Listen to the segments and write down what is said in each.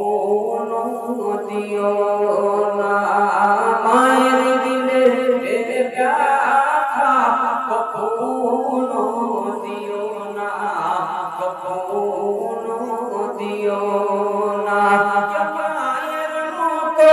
কখনো দিও না মায়ের দিলে ব্যথা কখনো দিও না কখনো দিও না মায়ের মতো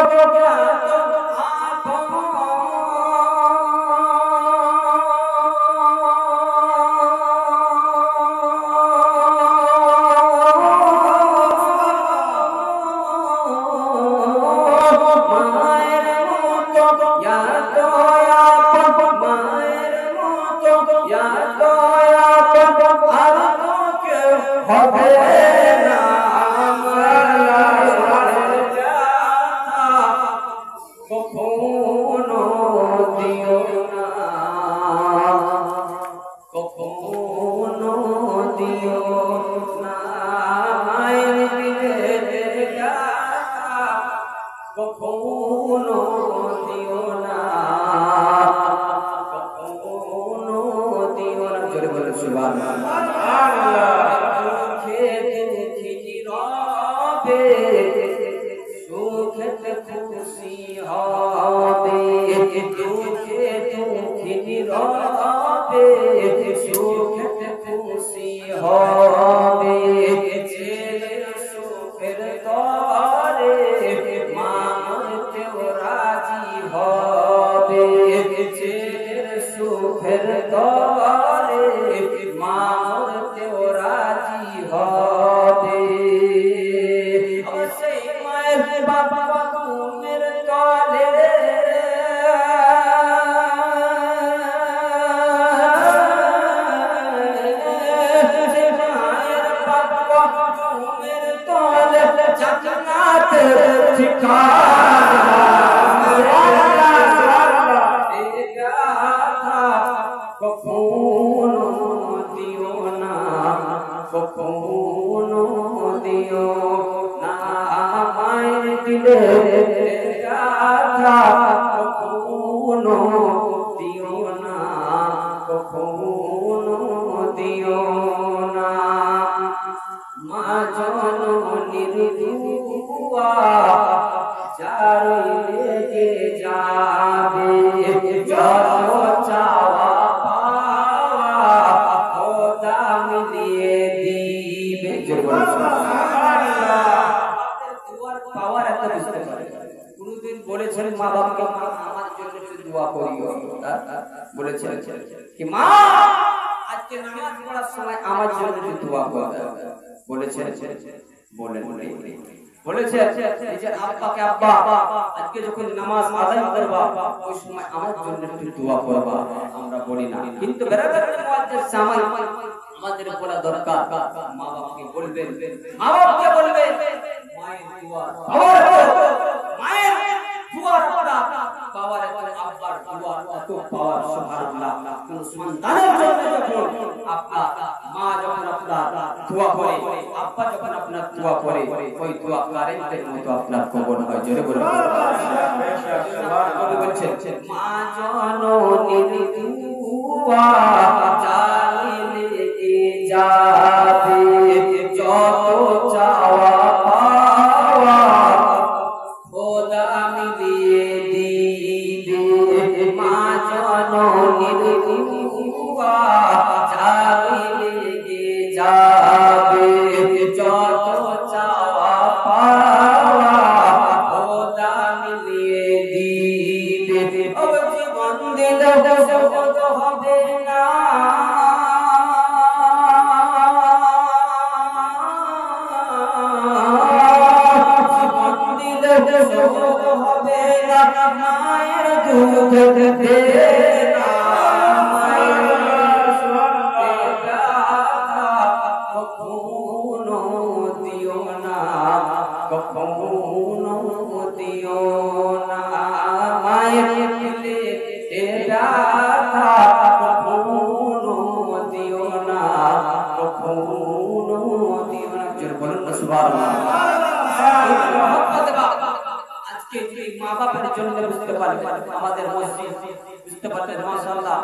বুঝতে পারলেন মাশাআল্লাহ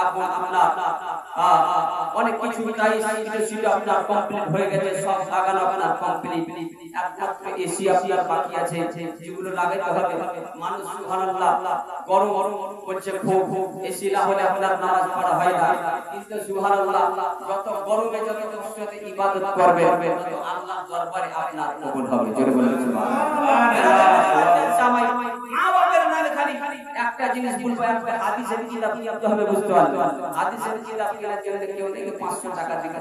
এখন আপনার অনেক কিছু ছিল আপনার কমপ্লিট হয়ে গেছে সব লাগানো আপনার কমপ্লিট একমাত্র এসি আপনার বাকি আছে যেগুলো লাগাতে হবে মানুষ সুবহানাল্লাহ গরম বলছে খুব এসি না হলে আপনার নামাজ পড়া হয় না কিন্তু সুবহানাল্লাহ যত গরমে যত কষ্টে ইবাদত করবে তত আল্লাহ দরবারে আপনার কবুল হবে জোরে বলেন সুবহানাল্লাহ মা বাবার নামে খালি একটা জিনিস বলবো একটা হাদিসের কিতাব কিনতে হবে বুঝতে পারবেন হাদিসের কিতাব কেনার জন্য কেউ নেই 500 টাকা দিতে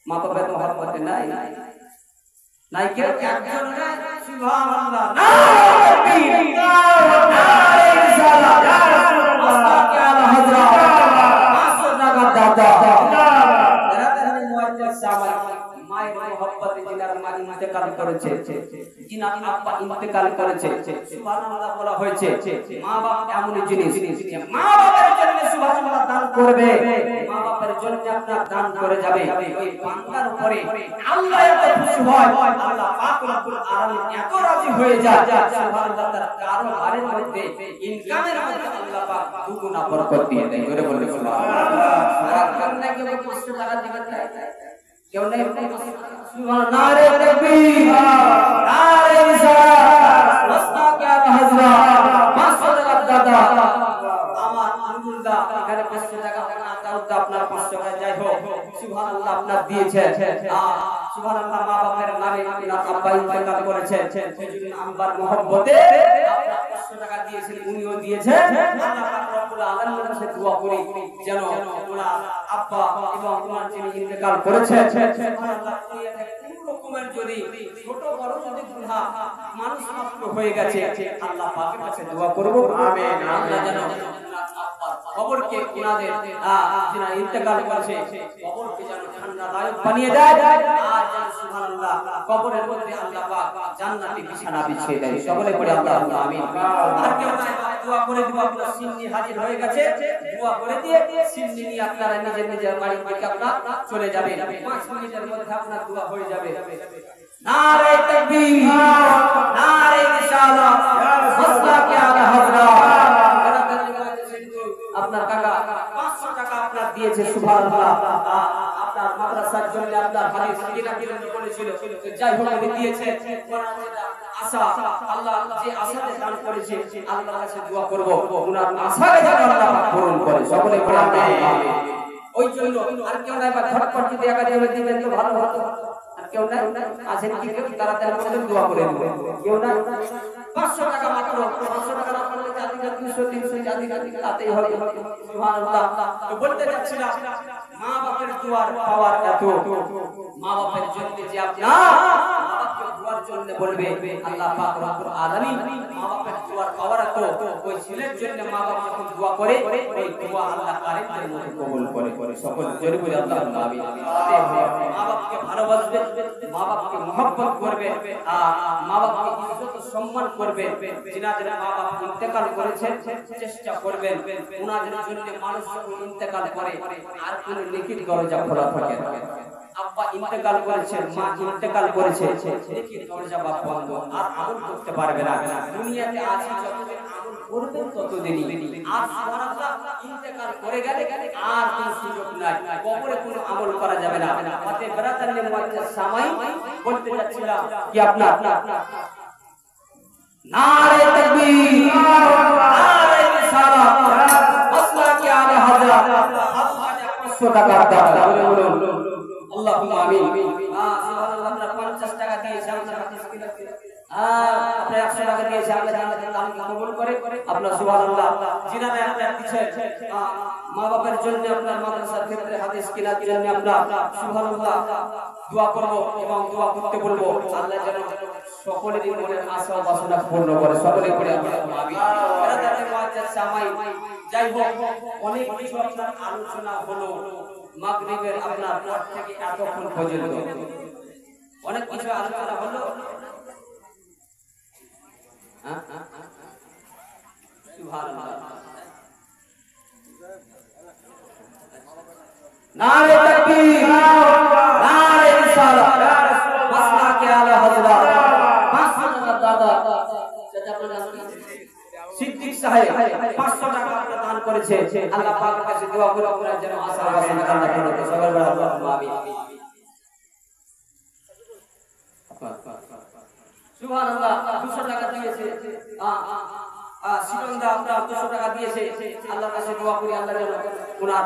মা বাবার মহব্বতে নাই নাই কেউ একজন নাই সুবহানাল্লাহ নারে রিসালাত ইয়া রাসূলুল্লাহ মাসতাকে আলা হযরত 500 টাকা দাদা যারা মুআজ্জাজ সাহাবা মায়ের মহব্বতে জিনার মা ইন্তেকাল করেছে জিনার আব্বা ইন্তেকাল করেছে সুবহানাল্লাহ বলা হয়েছে মা বাবা এমন জিনিস মা বাবার জন্য সুবহানাল্লাহ দান করবে মা বাবার জন্য আপনার দান করে যাবে ওই বান্দার উপরে আল্লাহ এত খুশি হয় আল্লাহ পাক রব্বুল আলামিন এত রাজি হয়ে যায় সুবহানাল্লাহ তার কারবারের মধ্যে ইনকামের মধ্যে আল্লাহ পাক দুগুনা বরকত দিয়ে দেয় জোরে বলুন সুবহানাল্লাহ আর কারণে কেউ 500 টাকা দিবেন না কেউ নেই সুবহানাল্লাহ নারে তাকবীর নারে রিসালাত মাসতাকে আলা হযরত 500 টাকা দাদা আমার আলহামদুলিল্লাহ এখানে 500 টাকা দাদা আপনার 500 টাকা যাই হোক সুবহানাল্লাহ আপনার দিয়েছে সুবহানাল্লাহ মা বাবার নামে আপনার আব্বা ইন্তেকাল করেছে সেজন্য আম্বার মহব্বতে আপনার 500 টাকা দিয়েছেন উনিও দিয়েছেন আল্লাহ পাক রব্বুল আলামিনের কাছে দোয়া করি যেন ওনার আব্বা এবং ওনার যিনি ইন্তেকাল করেছে সুবহানাল্লাহ কোন রকমের যদি ছোট বড় যদি গুনাহ মানুষ মাত্র হয়ে গেছে আল্লাহ পাকের কাছে দোয়া করব আমিন আল্লাহ যেন কবরকে ওনাদের যিনি ইন্তেকাল করেছে কবরকে যেন ঠান্ডাদায়ক বানিয়ে দেয় আর যেন সুবহানাল্লাহ কবরের মধ্যে আল্লাহ পাক জান্নাতি বিছানা বিছিয়ে দেয় সকলে পড়ে আল্লাহুম্মা আমিন আর কেউ নাই দোয়া করে দিব আপনার সিন্নি হাজির হয়ে গেছে দোয়া করে দিয়ে সিন্নি নিয়ে আপনারা নিজের বাড়ি থেকে আপনারা চলে যাবেন 5 মিনিটের মধ্যে আপনার দোয়া হয়ে যাবে নারে তাকবীর নারে রিসালাত মাসতাকে আলা হযরত আপনার কাকা 500 টাকা আপনার দিয়েছে সুবহানাল্লাহ আপনার মাদ্রাসার জন্য আপনার হাদিস কিনার জন্য বলেছিল যাই হোক উনি দিয়েছে আশা আল্লাহ যে আশাতে দান করেছে আল্লাহর কাছে দোয়া করব ওনার আশাকে যেন আল্লাহ পাক পূরণ করে সকলে বলে আমিন ওই জন্য আর কেউ নাই বা ঝটপট যদি একা দিয়ে দিবেন তো ভালো হতো আর কেউ নাই আছেন কি কেউ তাড়াতাড়ি করে দোয়া করে দিবেন কেউ নাই 500 টাকা মাত্র 500 টাকা না করলে জাতি 200 300 জাতি তাতেই হবে সুবহানাল্লাহ তো বলতে যাচ্ছিলাম মা বাবার দোয়ার পাওয়ার এত মা বাবার জন্য যে আপনি মা বাবার দোয়ার জন্য বলবে আল্লাহ পাক রব্বুল আলামিন মা বাবার দোয়ার পাওয়ার এত ওই ছেলের জন্য মা বাবা যখন দোয়া করে ওই দোয়া আল্লাহ কারেন্টের মতো কবুল করে সকল জোরে বলে আল্লাহুম্মা আমিন মা বাবাকে ভালোবাসবে মা বাবাকে মহব্বত করবে মা বাবাকে ইজ্জত সম্মান করবে যিনাদের মা বাবা ইন্তেকাল করেছে চেষ্টা করবেন ওনাদের জন্য মানুষ যখন ইন্তেকাল করে আর কোন লিখিত দরজা খোলা থাকে না আব্বা ইন্তেকাল করেছে মা ইন্তেকাল করেছে লিখিত দরজা বা বন্ধ আর আমল করতে পারবে না দুনিয়াতে আছে যতদিন আমল করবেন ততদিনই আর সুবহানাল্লাহ ইন্তেকাল করে গেলে আর কোনো সুযোগ নাই কবরে কোনো আমল করা যাবে না অতএব ব্রাদারলে মুআজ্জাজ সামাই বলতে যাচ্ছিলাম কি আপনার নারে তাকবীর নারে রিসালাত মাসতাকে আলা হযরত 500 টাকা দাও বলুন আল্লাহুম্মা আমিন সুবহানাল্লাহ আমরা 50 টাকা দিয়েছি আমরা হাদিস কিনা আপনি 100 টাকা দিয়েছি আল্লাহ জান্নাতের দান কবুল করে আপনার সুবহানাল্লাহ জিনারে আপনার দিয়েছেন মা বাবার জন্য আপনার মাদ্রাসার ক্ষেত্রে হাদিস কিনার জন্য আপনার সুবহানাল্লাহ দোয়া করব এবং দোয়া করতে বলবো আল্লাহ যেন সকলেরই মনের আশা বাসনা পূর্ণ করে সকলে পড়ে আল্লাহুম্মা আমিন ব্রাদারলে মুআজ্জাজ সামাই যাই হোক অনেক কিছু আপনার আলোচনা হলো মাগরিবের আপনার পর থেকে এতক্ষণ পর্যন্ত অনেক কিছু আলোচনা হলো সুবহানাল্লাহ নারে তাকবীর নারে রিসালাত মাসতাকে আলা হযরত 500 টাকা দাদা সিদ্দিক সাহেব 500 টাকা দান করেছে আল্লাহ পাকের কাছে দোয়া করে আপনারা যেন আশা বাসনা আল্লাহ করে সবাই বলে আল্লাহুম্মা আমিন সুবহানাল্লাহ 200 টাকা দিয়েছে সিকন্দা আপনারা 200 টাকা দিয়েছে আল্লাহর কাছে দোয়া করি আল্লাহ যেন ওনার